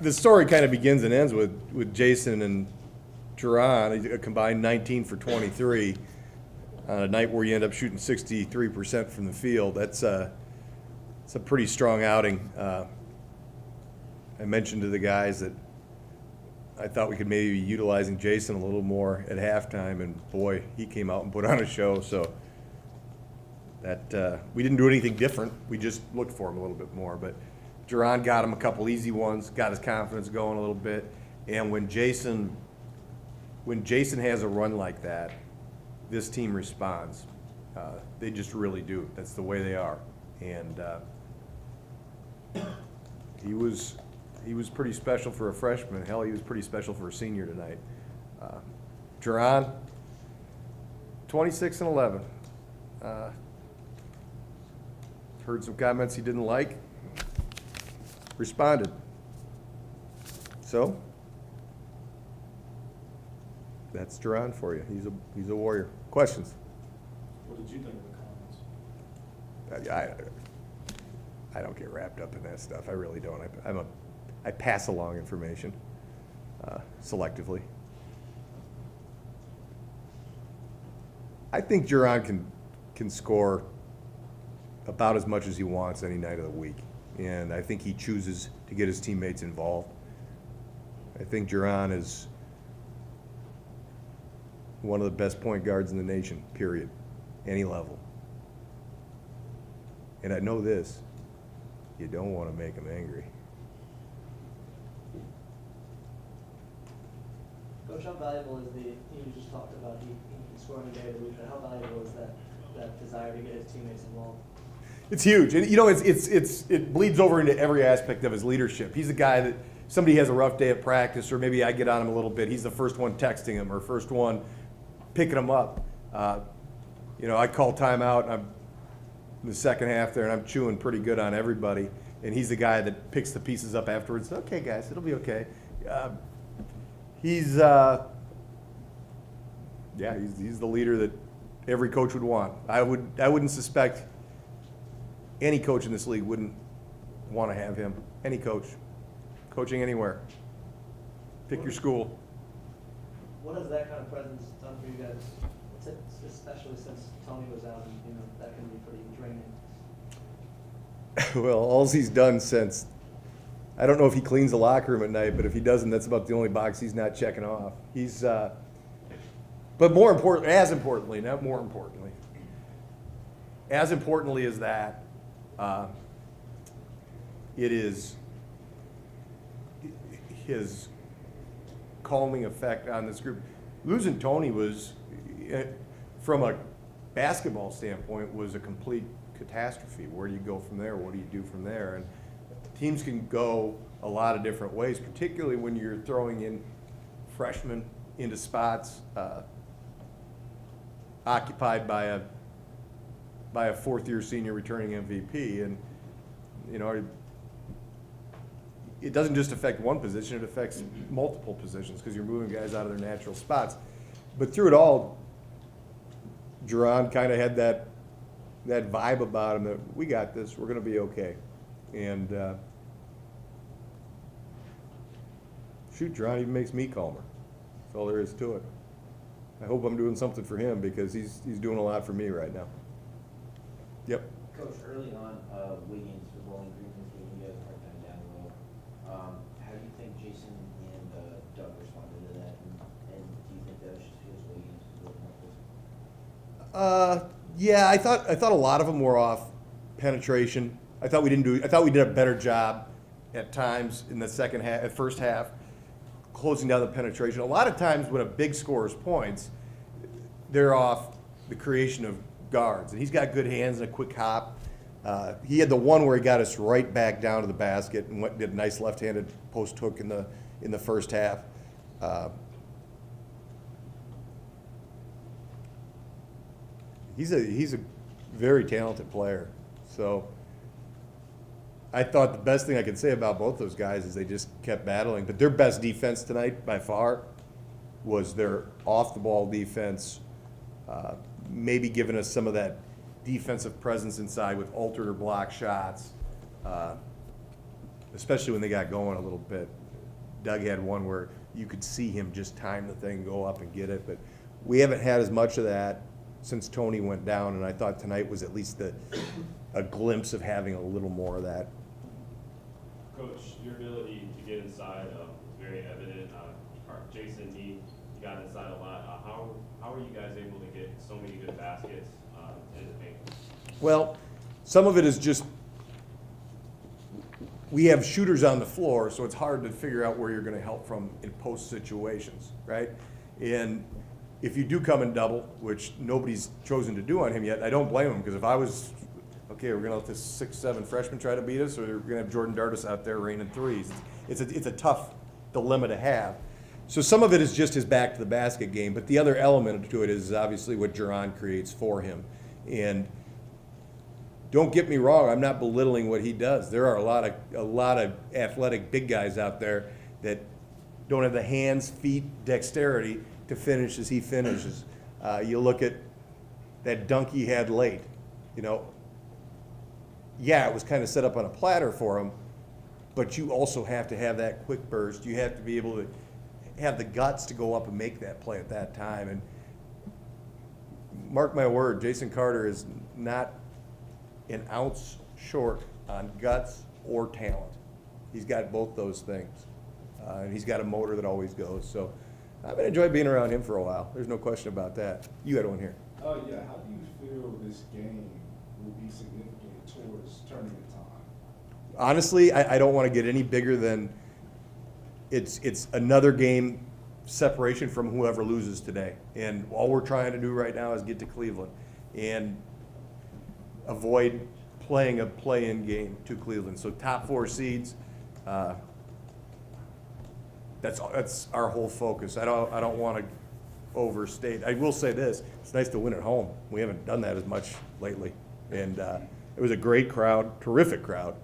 the story kind of begins and ends with Jason and Jerron, a combined 19 for 23 on a night where you end up shooting 63% from the field. It's a pretty strong outing. I mentioned to the guys that I thought we could maybe be utilizing Jason a little more at halftime, and boy, he came out and put on a show. So that we didn't do anything different. We just looked for him a little bit more. But Jerron got him a couple easy ones, got his confidence going a little bit. And when Jason has a run like that, this team responds. They just really do. That's the way they are. And he was pretty special for a freshman. Hell, he was pretty special for a senior tonight. Jerron, 26 and 11. Heard some comments he didn't like. Responded. So that's Jerron for you. He's a warrior. Questions? What did you think of the comments? I don't get wrapped up in that stuff. I really don't. I pass along information selectively. I think Jerron can score about as much as he wants any night of the week, and I think he chooses to get his teammates involved. I think Jerron is one of the best point guards in the nation, period, any level. And I know this, you don't want to make him angry. Coach, how valuable is you just talked about he can score any day of the week, but how valuable is that desire to get his teammates involved? It's huge, and it bleeds over into every aspect of his leadership. He's a guy that somebody has a rough day at practice, or maybe I get on him a little bit. He's the first one texting him or first one picking him up. I call timeout, and I'm in the second half there, and I'm chewing pretty good on everybody. And he's the guy that picks the pieces up afterwards. Okay, guys, it'll be okay. He's the leader that every coach would want. I wouldn't suspect any coach in this league wouldn't want to have him. Any coach, coaching anywhere. Pick your school. What has that kind of presence done for you guys, especially since Tony was out, and that can be pretty draining? Well, all he's done since, I don't know if he cleans the locker room at night, but if he doesn't, that's about the only box he's not checking off. But more important, as importantly as that, it is his calming effect on this group. Losing Tony was, from a basketball standpoint, was a complete catastrophe. Where do you go from there? What do you do from there? And teams can go a lot of different ways, particularly when you're throwing in freshmen into spots occupied by a fourth-year senior returning MVP. And it doesn't just affect one position, it affects multiple positions because you're moving guys out of their natural spots. But through it all, Jerron kind of had that vibe about him that we got this, we're going to be okay. And Jerron even makes me calmer. That's all there is to it. I hope I'm doing something for him because he's doing a lot for me right now. Yep. Coach, early on, Wiggins was Bowling Green was giving you guys a hard time down low. How do you think Jason and Doug responded to that? And do you think that was just because Wiggins was looking up? Yeah, I thought a lot of them were off penetration. I thought we did a better job at times in the first half, closing down the penetration. A lot of times when a big scores points, they're off the creation of guards. And he's got good hands and a quick hop. He had the one where he got us right back down to the basket and did a nice left-handed post hook in the first half. He's a very talented player. So I thought the best thing I could say about both those guys is they just kept battling. But their best defense tonight, by far, was their off-the-ball defense, maybe giving us some of that defensive presence inside with alternate block shots. especially when they got going a little bit. Doug had one where you could see him just time the thing, go up and get it, but we haven't had as much of that since Tony went down, and I thought tonight was at least a glimpse of having a little more of that. Coach, your ability to get inside is very evident. Jason, he got inside a lot. How are you guys able to get so many good baskets in the paint? Well, some of it is just, we have shooters on the floor, so it's hard to figure out where you're gonna help from in post situations, right? And if you do come in double, which nobody's chosen to do on him yet, I don't blame him, because if I was, okay, we're gonna let this 6'7" freshman try to beat us, or we're gonna have Jordan Dardis out there raining threes. It's a tough dilemma to have. So some of it is just his back to the basket game, but the other element to it is obviously what Jerron creates for him. And don't get me wrong, I'm not belittling what he does. There are a lot of athletic big guys out there that don't have the hands, feet, dexterity to finish as he finishes. You look at that dunk he had late, you know. Yeah, it was kind of set up on a platter for him, but you also have to have that quick burst. You have to be able to have the guts to go up and make that play at that time. And mark my word, Jason Carter is not an ounce short on guts or talent. He's got both those things. And he's got a motor that always goes. So I've been enjoying being around him for a while. There's no question about that. You had one here. Oh, yeah, how do you feel this game will be significant towards tournament time? Honestly, I don't want to get any bigger than it's another game separation from whoever loses today. And all we're trying to do right now is get to Cleveland and avoid playing a play-in game to Cleveland. So top 4 seeds, that's our whole focus. I don't want to overstate. I will say this: it's nice to win at home. We haven't done that as much lately, and it was a great crowd, terrific crowd.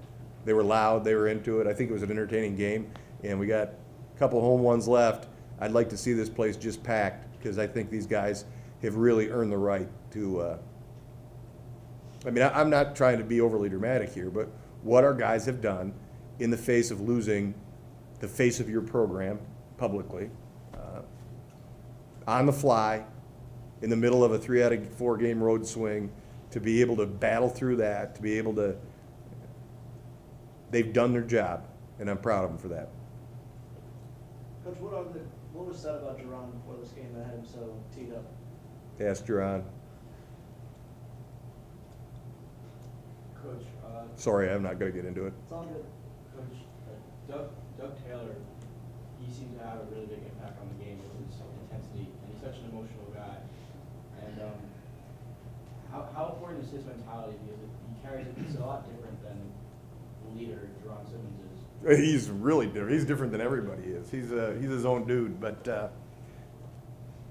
They were loud, they were into it. I think it was an entertaining game, and we got a couple home ones left. I'd like to see this place just packed, because I think these guys have really earned the right to. I mean, I'm not trying to be overly dramatic here, but what our guys have done in the face of losing the face of your program publicly, on the fly, in the middle of a 3 out of 4 game road swing, to be able to battle through that, to be able to, they've done their job, and I'm proud of them for that. Coach, what was said about Jerron before this game that had him so teed up? Ask Jerron. Coach, Sorry, I'm not gonna get into it. It's all good. Coach, Doug Taylor, he seemed to have a really big impact on the game with his intensity, and he's such an emotional guy. And how important is his mentality? Because he carries it, it's a lot different than the leader Jerron Simmons is. He's really different. He's different than everybody is. He's his own dude. But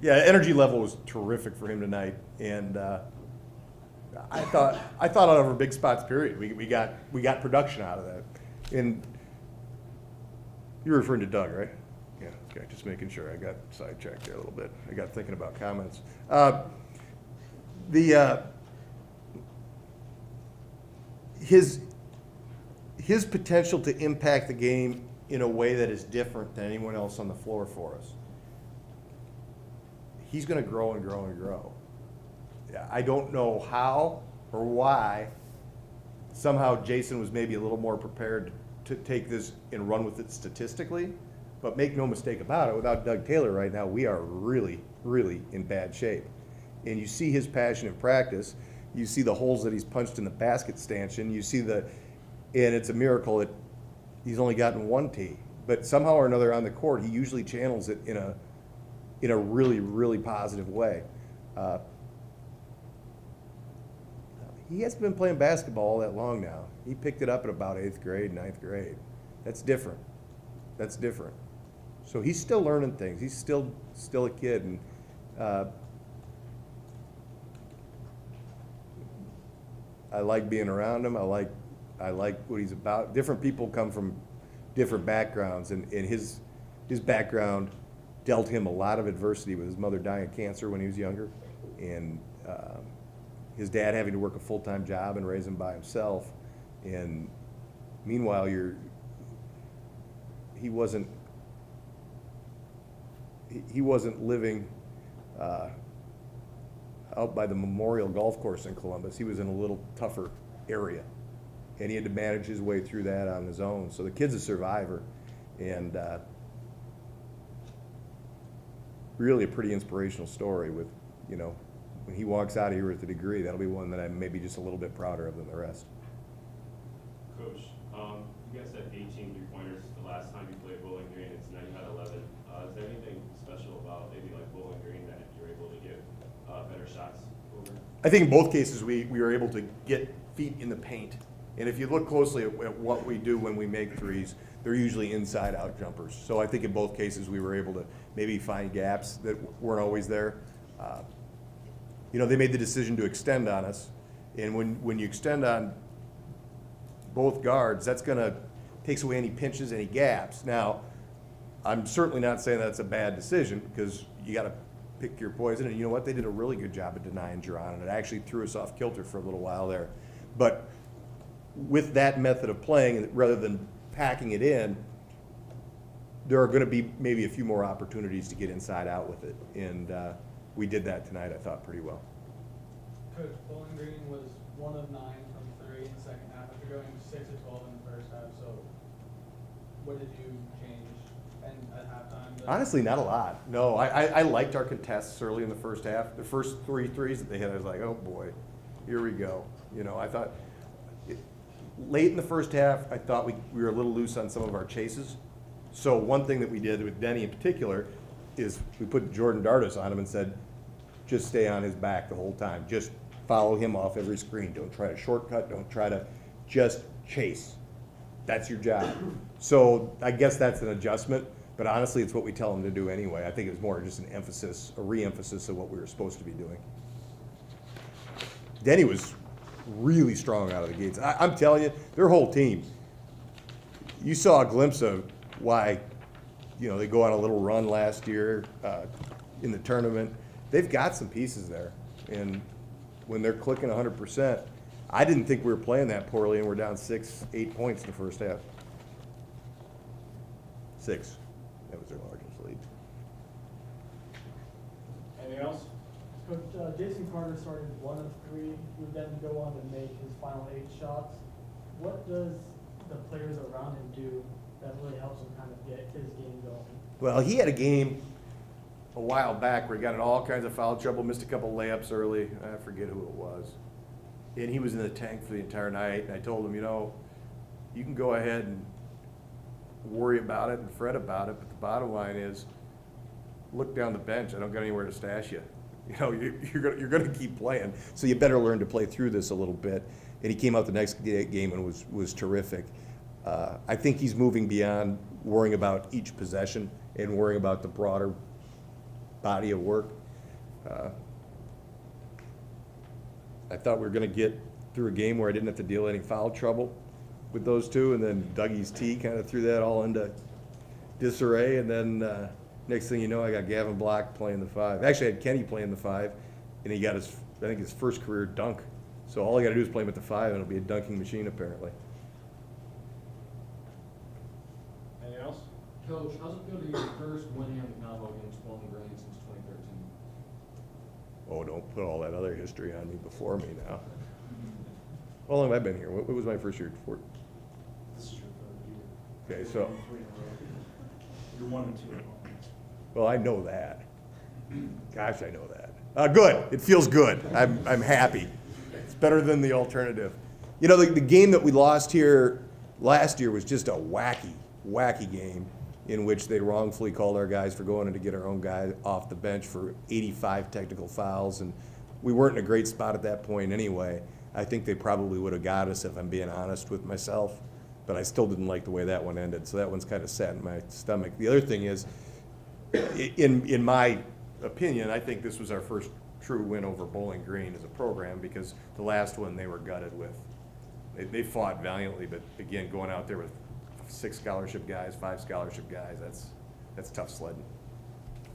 yeah, energy level was terrific for him tonight, and I thought out of our big spots period, we got production out of that. And you're referring to Doug, right? Yeah. Okay. Just making sure. I got sidetracked there a little bit. I got thinking about comments. His potential to impact the game in a way that is different than anyone else on the floor for us. He's going to grow and grow and grow. I don't know how or why. Somehow Jason was maybe a little more prepared to take this and run with it statistically, but make no mistake about it, without Doug Taylor right now, we are really, really in bad shape. And you see his passion in practice. You see the holes that he's punched in the basket stanchion. You see and it's a miracle that he's only gotten 1 tee. But somehow or another on the court, he usually channels it in a really, really positive way. He hasn't been playing basketball all that long now. He picked it up at about 8th grade, 9th grade. That's different. That's different. So he's still learning things. He's still a kid, and I like being around him. I like what he's about. Different people come from different backgrounds, and his background dealt him a lot of adversity with his mother dying of cancer when he was younger, and his dad having to work a full-time job and raise him by himself. And meanwhile, he wasn't living out by the Memorial Golf Course in Columbus. He was in a little tougher area, and he had to manage his way through that on his own. So the kid's a survivor, and really a pretty inspirational story with, you know, when he walks out of here with a degree, that'll be one that I'm maybe just a little bit prouder of than the rest. Coach, you guys had 18 3-pointers the last time you played Bowling Green, and tonight you had 11. Is there anything special about maybe like Bowling Green that you're able to get better shots over? I think in both cases, we were able to get feet in the paint. And if you look closely at what we do when we make threes, they're usually inside-out jumpers. So I think in both cases, we were able to maybe find gaps that weren't always there. You know, they made the decision to extend on us. And when you extend on both guards, that's takes away any pinches, any gaps. Now, I'm certainly not saying that's a bad decision, because you got to pick your poison. And you know what? They did a really good job of denying Geron, and it actually threw us off kilter for a little while there. But with that method of playing, rather than packing it in, there are going to be maybe a few more opportunities to get inside out with it. And we did that tonight, I thought, pretty well. Coach, Bowling Green was 1 of 9 from 3 in the second half after going 6 of 12 in the first half. So what did you change at halftime? Honestly, not a lot. No, I liked our contests early in the first half. The first 3 threes that they hit, I was like, oh boy, here we go. You know, I thought late in the first half, I thought we were a little loose on some of our chases. So one thing that we did with Denny in particular is we put Jordan Dardos on him and said, just stay on his back the whole time. Just follow him off every screen. Don't try to shortcut. Don't try to just chase. That's your job. So I guess that's an adjustment, but honestly, it's what we tell them to do anyway. I think it was more just an emphasis, a re-emphasis of what we were supposed to be doing. Denny was really strong out of the gates. I'm telling you, their whole team, you saw a glimpse of why, you know, they go on a little run last year in the tournament. They've got some pieces there, and when they're clicking 100%, I didn't think we were playing that poorly, and we're down 6, 8 points in the first half. 6. That was their largest lead. Anything else? Coach, Jason Carter started 1 of 3. He would then go on to make his final 8 shots. What does the players around him do that really helps him kind of get his game going? Well, he had a game a while back where he got in all kinds of foul trouble, missed a couple layups early. I forget who it was. And he was in the tank for the entire night. And I told him, you know, you can go ahead and worry about it and fret about it, but the bottom line is, look down the bench. I don't got anywhere to stash you. You know, you're going to keep playing, so you better learn to play through this a little bit. And he came out the next game and was terrific. I think he's moving beyond worrying about each possession and worrying about the broader body of work. I thought we were going to get through a game where I didn't have to deal with any foul trouble with those two, and then Dougie's T kind of threw that all into disarray, and then next thing you know, I got Gavin Block playing the 5. Actually, I had Kenny playing the 5, and he got his first career dunk. So all I got to do is play him at the 5, and it'll be a dunking machine apparently. Anything else? Coach, how's it feel to be your first winning on the combo against Bowling Green since 2013? Oh, don't put all that other history on me before me now. How long have I been here? What was my first year? This is your 3rd year. Okay, so, 3 in a row. You're 1 and 2 at home. well, I know that. Gosh, I know that. Good. It feels good. I'm happy. It's better than the alternative. You know, the game that we lost here last year was just a wacky game in which they wrongfully called our guys for going in to get our own guy off the bench for 85 technical fouls, and we weren't in a great spot at that point anyway. I think they probably would have got us if I'm being honest with myself, but I still didn't like the way that one ended, so that one's kind of sat in my stomach. The other thing is, in my opinion, I think this was our first true win over Bowling Green as a program, because the last one they were gutted with. They fought valiantly, but again, going out there with 6 scholarship guys, 5 scholarship guys, that's tough sledding.